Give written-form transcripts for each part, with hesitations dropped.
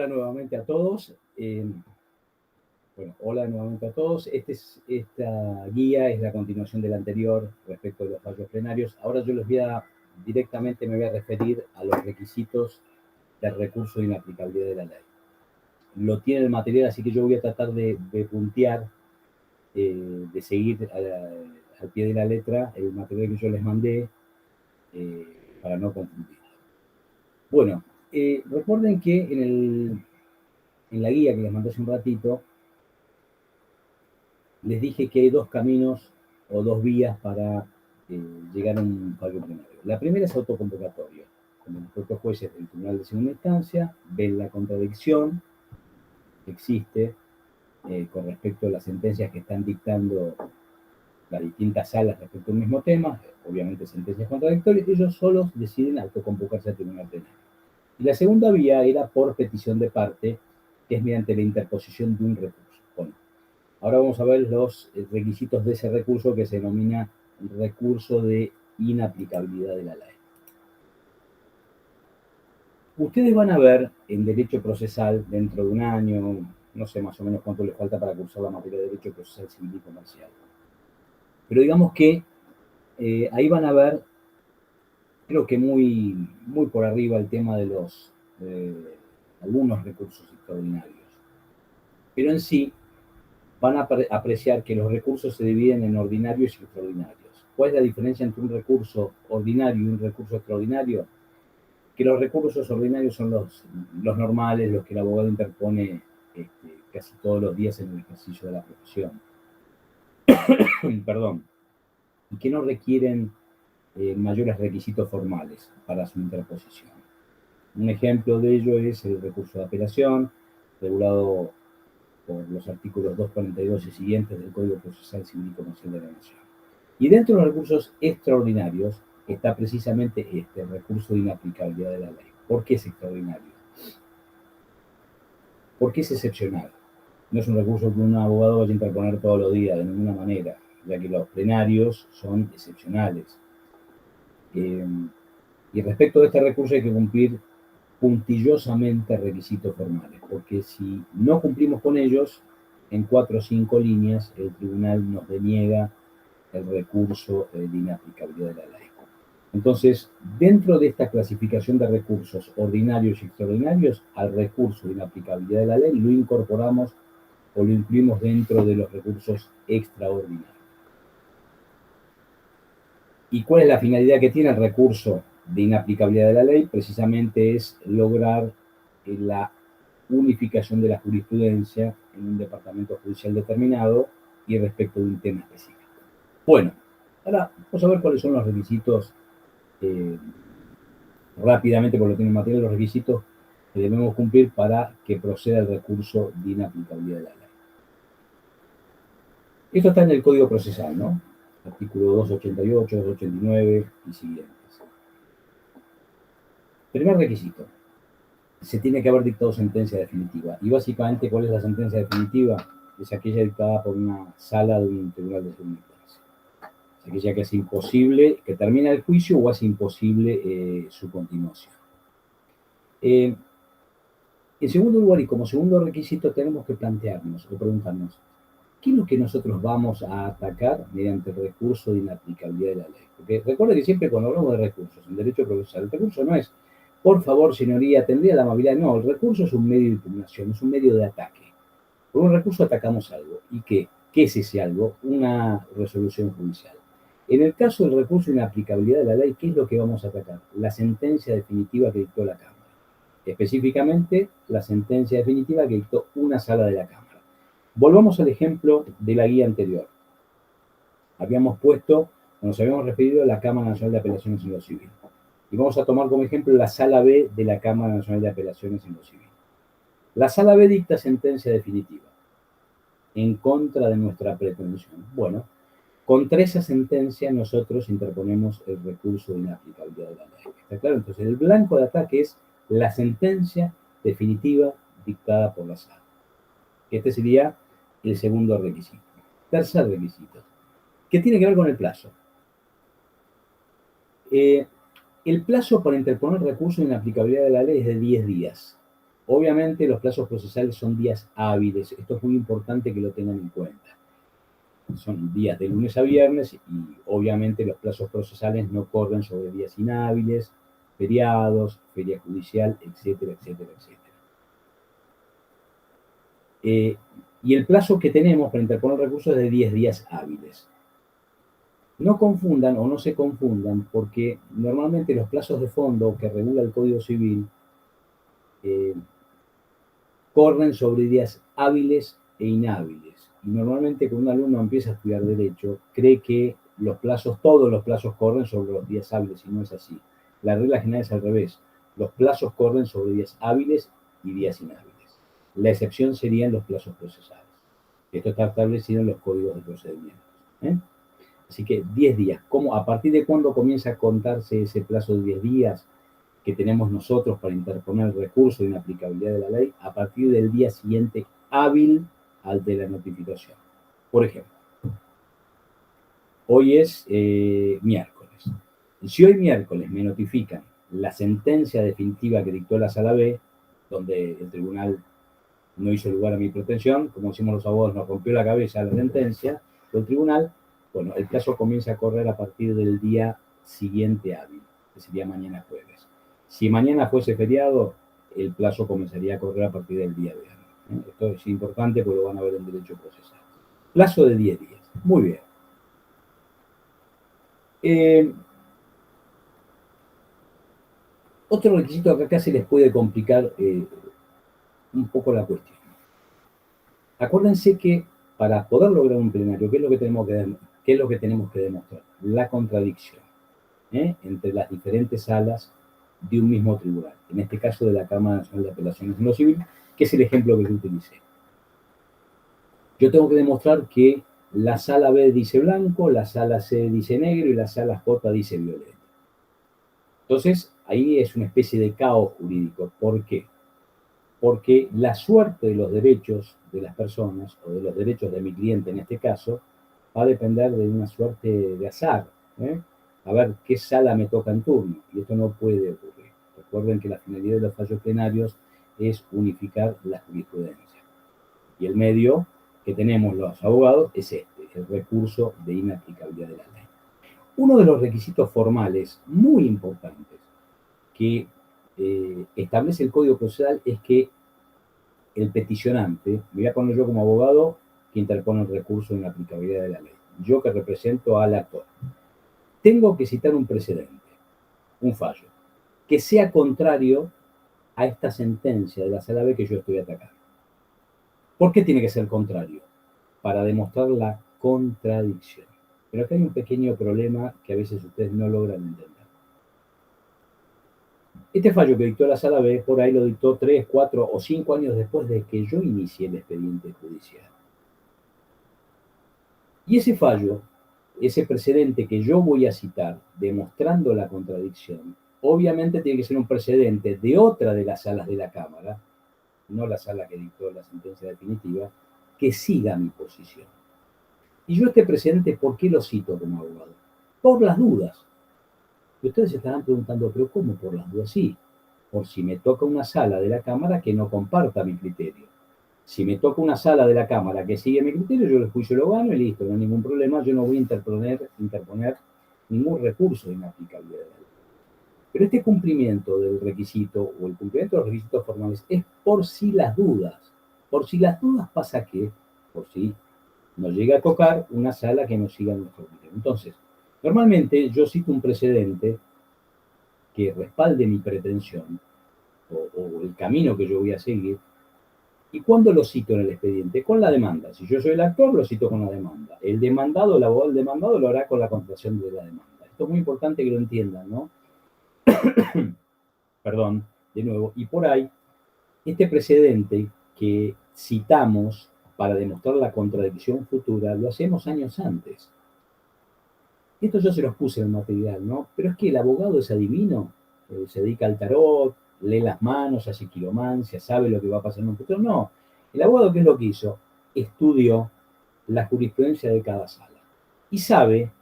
hola nuevamente a todos. Hola nuevamente a todos. Esta guía es la continuación de la anterior respecto de los fallos plenarios. Ahora yo directamente me voy a referir a los requisitos del recurso de inaplicabilidad de la ley. Lo tiene el material, así que yo voy a tratar de puntear, de seguir al pie de la letra el material que yo les mandé para no confundir. Bueno, recuerden que en la guía que les mandé hace un ratito, les dije que hay dos caminos o dos vías para llegar a un fallo plenario. La primera es autoconvocatoria. Como los propios jueces del Tribunal de Segunda Instancia ven la contradicción que existe con respecto a las sentencias que están dictando las distintas salas respecto al mismo tema, obviamente sentencias contradictorias, ellos solos deciden autoconvocarse al Tribunal Plenario. Y la segunda vía era por petición de parte, que es mediante la interposición de un recurso. Bueno, ahora vamos a ver los requisitos de ese recurso que se denomina recurso de inaplicabilidad de la ley. Ustedes van a ver en derecho procesal dentro de un año, no sé más o menos cuánto les falta para cursar la materia de derecho procesal civil y comercial. Pero digamos que ahí van a ver, creo que muy por arriba, el tema de algunos recursos extraordinarios. Pero en sí van a apreciar que los recursos se dividen en ordinarios y extraordinarios. ¿Cuál es la diferencia entre un recurso ordinario y un recurso extraordinario? Que los recursos ordinarios son los normales, los que el abogado interpone casi todos los días en el ejercicio de la profesión. Perdón. Y que no requieren mayores requisitos formales para su interposición. Un ejemplo de ello es el recurso de apelación, regulado por los artículos 242 y siguientes del Código Procesal Civil y Comercial de la Nación. Y dentro de los recursos extraordinarios está precisamente el recurso de inaplicabilidad de la ley. ¿Por qué es extraordinario? ¿Por qué es excepcional? No es un recurso que un abogado vaya a interponer todos los días, de ninguna manera, ya que los plenarios son excepcionales. Y respecto de este recurso hay que cumplir puntillosamente requisitos formales, porque si no cumplimos con ellos, en 4 o 5 líneas el tribunal nos deniega el recurso de inaplicabilidad de la ley. Entonces, dentro de esta clasificación de recursos ordinarios y extraordinarios, al recurso de inaplicabilidad de la ley lo incorporamos o lo incluimos dentro de los recursos extraordinarios. ¿Y cuál es la finalidad que tiene el recurso de inaplicabilidad de la ley? Precisamente es lograr la unificación de la jurisprudencia en un departamento judicial determinado y respecto de un tema específico. Bueno, ahora vamos a ver cuáles son los requisitos, rápidamente, porque lo tiene el material, los requisitos que debemos cumplir para que proceda el recurso de inaplicabilidad de la ley. Esto está en el Código Procesal, ¿no? Artículo 288, 289 y siguientes. Primer requisito. Se tiene que haber dictado sentencia definitiva. Y básicamente, ¿cuál es la sentencia definitiva? Es aquella dictada por una sala de un tribunal de segunda instancia. Es aquella que es imposible, que termina el juicio o hace imposible su continuación. En segundo lugar, y como segundo requisito, tenemos que plantearnos o preguntarnos, ¿qué es lo que nosotros vamos a atacar mediante el recurso de inaplicabilidad de la ley? Porque recuerden que siempre cuando hablamos de recursos en derecho procesal, el recurso no es, por favor, señoría, tendría la amabilidad. No, el recurso es un medio de impugnación, es un medio de ataque. Por un recurso atacamos algo. ¿Y qué? ¿Qué es ese algo? Una resolución judicial. En el caso del recurso de inaplicabilidad de la ley, ¿qué es lo que vamos a atacar? La sentencia definitiva que dictó la Cámara. Específicamente, la sentencia definitiva que dictó una sala de la Cámara. Volvamos al ejemplo de la guía anterior. Nos habíamos referido a la Cámara Nacional de Apelaciones en lo Civil. Y vamos a tomar como ejemplo la Sala B de la Cámara Nacional de Apelaciones en lo Civil. La Sala B dicta sentencia definitiva en contra de nuestra pretensión. Bueno, contra esa sentencia nosotros interponemos el recurso de inaplicabilidad de la ley. ¿Está claro? Entonces, el blanco de ataque es la sentencia definitiva dictada por la Sala. Este sería el segundo requisito. Tercer requisito, que tiene que ver con el plazo. El plazo para interponer recurso de inaplicabilidad de la ley es de 10 días. Obviamente los plazos procesales son días hábiles. Esto es muy importante que lo tengan en cuenta. Son días de lunes a viernes y obviamente los plazos procesales no corren sobre días inhábiles, feriados, feria judicial, etcétera, etcétera, etcétera. Y el plazo que tenemos para interponer recursos es de 10 días hábiles. No confundan o no se confundan porque normalmente los plazos de fondo que regula el Código Civil corren sobre días hábiles e inhábiles. Y normalmente cuando un alumno empieza a estudiar Derecho, cree que los plazos, todos los plazos corren sobre los días hábiles, y no es así. La regla general es al revés. Los plazos corren sobre días hábiles y días inhábiles. La excepción serían los plazos procesales. Esto está establecido en los códigos de procedimientos. Así que 10 días. ¿Cómo, a partir de cuándo comienza a contarse ese plazo de 10 días que tenemos nosotros para interponer el recurso de inaplicabilidad de la ley? A partir del día siguiente hábil al de la notificación. Por ejemplo, hoy es miércoles. Si hoy miércoles me notifican la sentencia definitiva que dictó la Sala B, donde el tribunal no hizo lugar a mi pretensión, como decimos los abogados, nos rompió la cabeza la sentencia del tribunal, bueno, el plazo comienza a correr a partir del día siguiente hábil, que sería mañana jueves. Si mañana fuese feriado, el plazo comenzaría a correr a partir del día viernes. Esto es importante porque lo van a ver en derecho procesal. Plazo de 10 días. Muy bien. Otro requisito que acá se les puede complicar un poco la cuestión. Acuérdense que para poder lograr un plenario, ¿qué es lo que tenemos que demostrar? La contradicción entre las diferentes salas de un mismo tribunal. En este caso de la Cámara Nacional de Apelaciones en lo Civil, que es el ejemplo que yo utilicé. Yo tengo que demostrar que la sala B dice blanco, la sala C dice negro y la sala J dice violeta. Entonces, ahí es una especie de caos jurídico. ¿Por qué? Porque la suerte de los derechos de las personas, o de los derechos de mi cliente en este caso, va a depender de una suerte de azar. A ver qué sala me toca en turno. Y esto no puede ocurrir. Recuerden que la finalidad de los fallos plenarios es unificar la jurisprudencia. Y el medio que tenemos los abogados es el recurso de inaplicabilidad de la ley. Uno de los requisitos formales muy importantes que establece el Código Procesal es que el peticionante, me voy a poner yo como abogado que interpone el recurso de inaplicabilidad de la ley, yo que represento al actor, tengo que citar un precedente, un fallo, que sea contrario a esta sentencia de la Sala B que yo estoy atacando. ¿Por qué tiene que ser contrario? Para demostrar la contradicción. Pero acá hay un pequeño problema que a veces ustedes no logran entender. Este fallo que dictó la Sala B, por ahí lo dictó 3, 4 o 5 años después de que yo inicié el expediente judicial. Y ese fallo, ese precedente que yo voy a citar, demostrando la contradicción, obviamente tiene que ser un precedente de otra de las salas de la Cámara, no la sala que dictó la sentencia definitiva, que siga mi posición. Y yo este precedente, ¿por qué lo cito como abogado? Por las dudas. Y ustedes se estarán preguntando, ¿pero cómo por las dudas? Sí, por si me toca una sala de la Cámara que no comparta mi criterio. Si me toca una sala de la Cámara que sigue mi criterio, yo el juicio lo gano y listo, no hay ningún problema, yo no voy a interponer ningún recurso de inaplicabilidad de la ley. Pero este cumplimiento del requisito o el cumplimiento de los requisitos formales es por si las dudas. Por si las dudas pasa que, por si nos llega a tocar una sala que nos siga nuestro criterio. Entonces, normalmente yo cito un precedente que respalde mi pretensión o el camino que yo voy a seguir. ¿Y cuándo lo cito en el expediente? Con la demanda. Si yo soy el actor, lo cito con la demanda. El demandado, el abogado del demandado, lo hará con la contratación de la demanda. Esto es muy importante que lo entiendan, ¿no? Perdón, de nuevo. Y por ahí, este precedente que citamos para demostrar la contradicción futura, lo hacemos años antes. Esto yo se los puse en el material, ¿no? Pero es que el abogado es adivino, se dedica al tarot, lee las manos, hace quiromancia, sabe lo que va a pasar en un futuro. No, el abogado, ¿qué es lo que hizo? Estudió la jurisprudencia de cada sala y sabe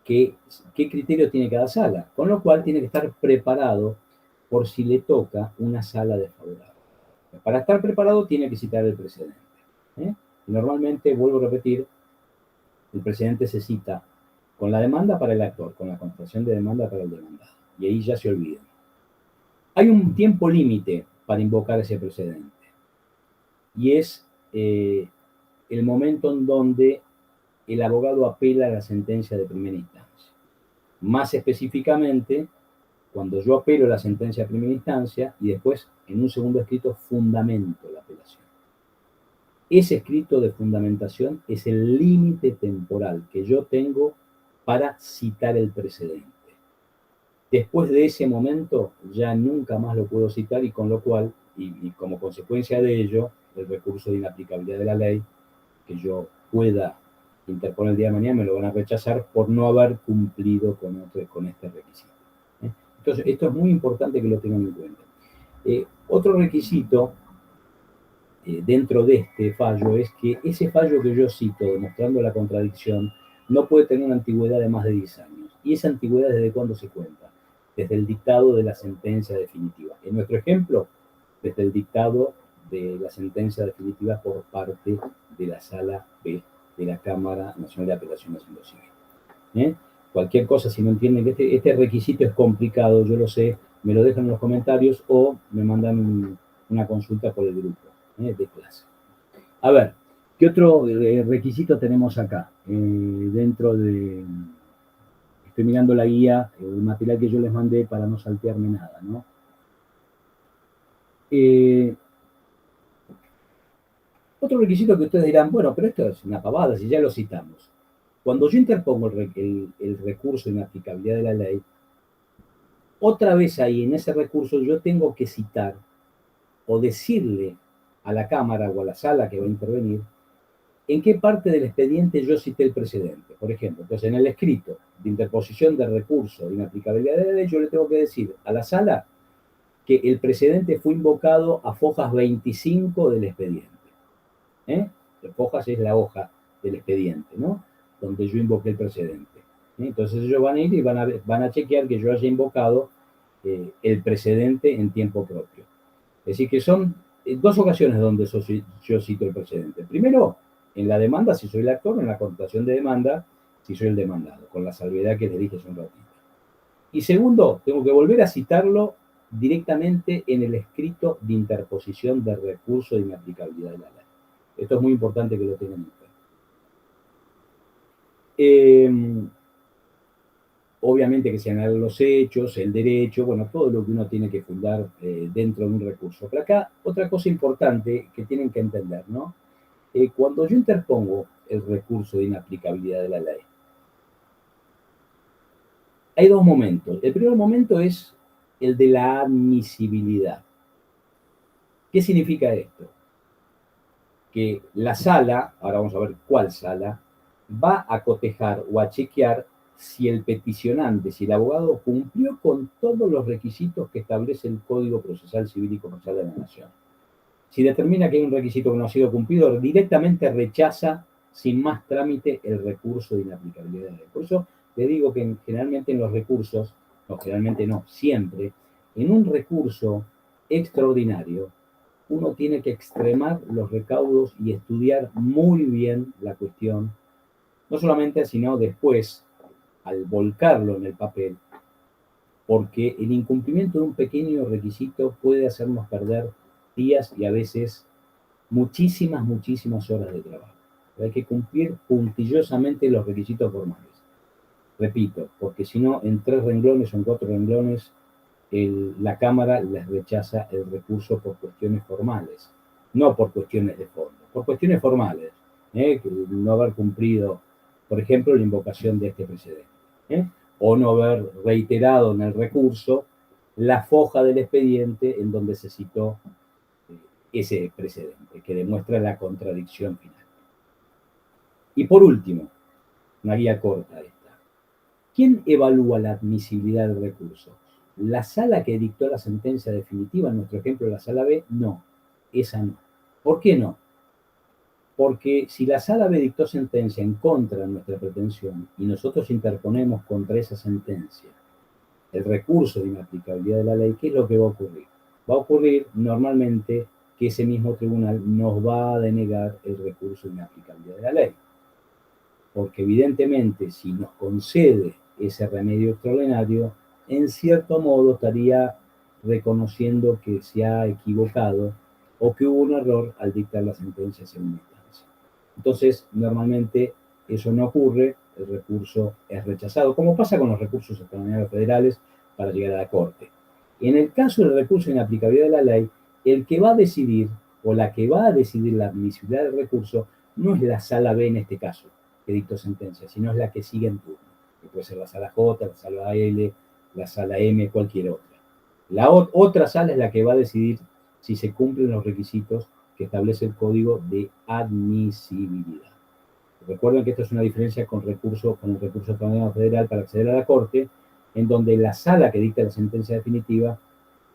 qué criterio tiene cada sala, con lo cual tiene que estar preparado por si le toca una sala desfavorable. Para estar preparado tiene que citar el precedente. ¿eh? Y normalmente, vuelvo a repetir, el precedente se cita con la demanda para el actor, con la constatación de demanda para el demandado. Y ahí ya se olvida. Hay un tiempo límite para invocar ese precedente. Y es el momento en donde el abogado apela a la sentencia de primera instancia. Más específicamente, cuando yo apelo a la sentencia de primera instancia y después, en un segundo escrito, fundamento la apelación. Ese escrito de fundamentación es el límite temporal que yo tengo para citar el precedente. Después de ese momento, ya nunca más lo puedo citar y con lo cual, y como consecuencia de ello, el recurso de inaplicabilidad de la ley que yo pueda interponer el día de mañana me lo van a rechazar por no haber cumplido con este requisito. Entonces, esto es muy importante que lo tengan en cuenta. Otro requisito dentro de este fallo es que ese fallo que yo cito demostrando la contradicción no puede tener una antigüedad de más de 10 años. ¿Y esa antigüedad desde cuándo se cuenta? Desde el dictado de la sentencia definitiva. En nuestro ejemplo, desde el dictado de la sentencia definitiva por parte de la Sala B de la Cámara Nacional de Apelaciones en lo civil. Cualquier cosa, si no entienden que este requisito es complicado, yo lo sé, me lo dejan en los comentarios o me mandan una consulta por el grupo de clase. A ver, ¿qué otro requisito tenemos acá? Dentro de... Estoy mirando la guía, el material que yo les mandé para no saltearme nada, ¿no? Otro requisito que ustedes dirán, bueno, pero esto es una pavada, si ya lo citamos. Cuando yo interpongo el recurso de inaplicabilidad de la ley, otra vez ahí en ese recurso yo tengo que citar o decirle a la Cámara o a la sala que va a intervenir en qué parte del expediente yo cité el precedente. Por ejemplo, entonces en el escrito de interposición del recurso de inaplicabilidad de la ley, yo le tengo que decir a la sala que el precedente fue invocado a fojas 25 del expediente. Fojas es la hoja del expediente, ¿no? Donde yo invoqué el precedente. Entonces ellos van a ir y van a chequear que yo haya invocado el precedente en tiempo propio. Es decir, que son dos ocasiones donde yo cito el precedente. Primero, en la demanda, si soy el actor, en la constatación de demanda, si soy el demandado, con la salvedad que les dije hace un ratito. Y segundo, tengo que volver a citarlo directamente en el escrito de interposición del recurso de inaplicabilidad de la ley. Esto es muy importante que lo tengan en cuenta. Obviamente que se analizan los hechos, el derecho, bueno, todo lo que uno tiene que fundar dentro de un recurso. Pero acá, otra cosa importante que tienen que entender, ¿no? Cuando yo interpongo el recurso de inaplicabilidad de la ley, hay dos momentos. El primer momento es el de la admisibilidad. ¿Qué significa esto? Que la sala, ahora vamos a ver cuál sala, va a cotejar o a chequear si el peticionante, si el abogado cumplió con todos los requisitos que establece el Código Procesal Civil y Comercial de la Nación. Si determina que hay un requisito que no ha sido cumplido, directamente rechaza sin más trámite el recurso de inaplicabilidad de la ley. Por eso le digo que generalmente en los recursos, no, generalmente no, siempre, en un recurso extraordinario, uno tiene que extremar los recaudos y estudiar muy bien la cuestión, no solamente, sino después, al volcarlo en el papel, porque el incumplimiento de un pequeño requisito puede hacernos perder días y a veces muchísimas horas de trabajo. Hay que cumplir puntillosamente los requisitos formales. Repito, porque si no, en 3 renglones o en 4 renglones, la Cámara les rechaza el recurso por cuestiones formales, no por cuestiones de fondo, por cuestiones formales, que no haber cumplido, por ejemplo, la invocación de este precedente, o no haber reiterado en el recurso la foja del expediente en donde se citó ese precedente, que demuestra la contradicción final. Y por último, una guía corta esta. ¿Quién evalúa la admisibilidad del recurso? ¿La sala que dictó la sentencia definitiva, en nuestro ejemplo la sala B? No, esa no. ¿Por qué no? Porque si la sala B dictó sentencia en contra de nuestra pretensión y nosotros interponemos contra esa sentencia el recurso de inaplicabilidad de la ley, ¿qué es lo que va a ocurrir? Va a ocurrir normalmente que ese mismo tribunal nos va a denegar el recurso de inaplicabilidad de la ley. Porque evidentemente, si nos concede ese remedio extraordinario, en cierto modo estaría reconociendo que se ha equivocado o que hubo un error al dictar la sentencia según instancia. Entonces, normalmente eso no ocurre, el recurso es rechazado, como pasa con los recursos extraordinarios federales para llegar a la Corte. En el caso del recurso de inaplicabilidad de la ley, el que va a decidir o la que va a decidir la admisibilidad del recurso no es la sala B en este caso, que dictó sentencia, sino es la que sigue en turno, que puede ser la sala J, la sala L, la sala M, cualquier otra. La otra sala es la que va a decidir si se cumplen los requisitos que establece el Código de Admisibilidad. Recuerden que esto es una diferencia con el recurso extraordinario federal para acceder a la Corte, en donde la sala que dicta la sentencia definitiva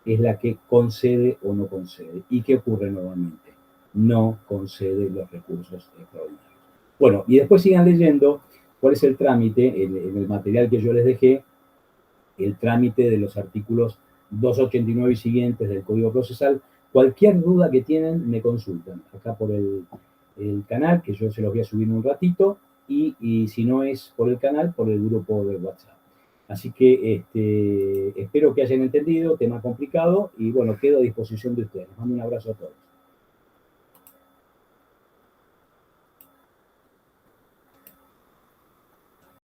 es la que concede o no concede. ¿Y qué ocurre normalmente? No concede los recursos extraordinarios. Bueno, y después sigan leyendo cuál es el trámite, en el material que yo les dejé, el trámite de los artículos 289 y siguientes del Código Procesal. Cualquier duda que tienen, me consultan acá por el canal, que yo se los voy a subir en un ratito, y si no es por el canal, por el grupo de WhatsApp. Así que espero que hayan entendido, tema complicado, y bueno, quedo a disposición de ustedes. Les mando un abrazo a todos.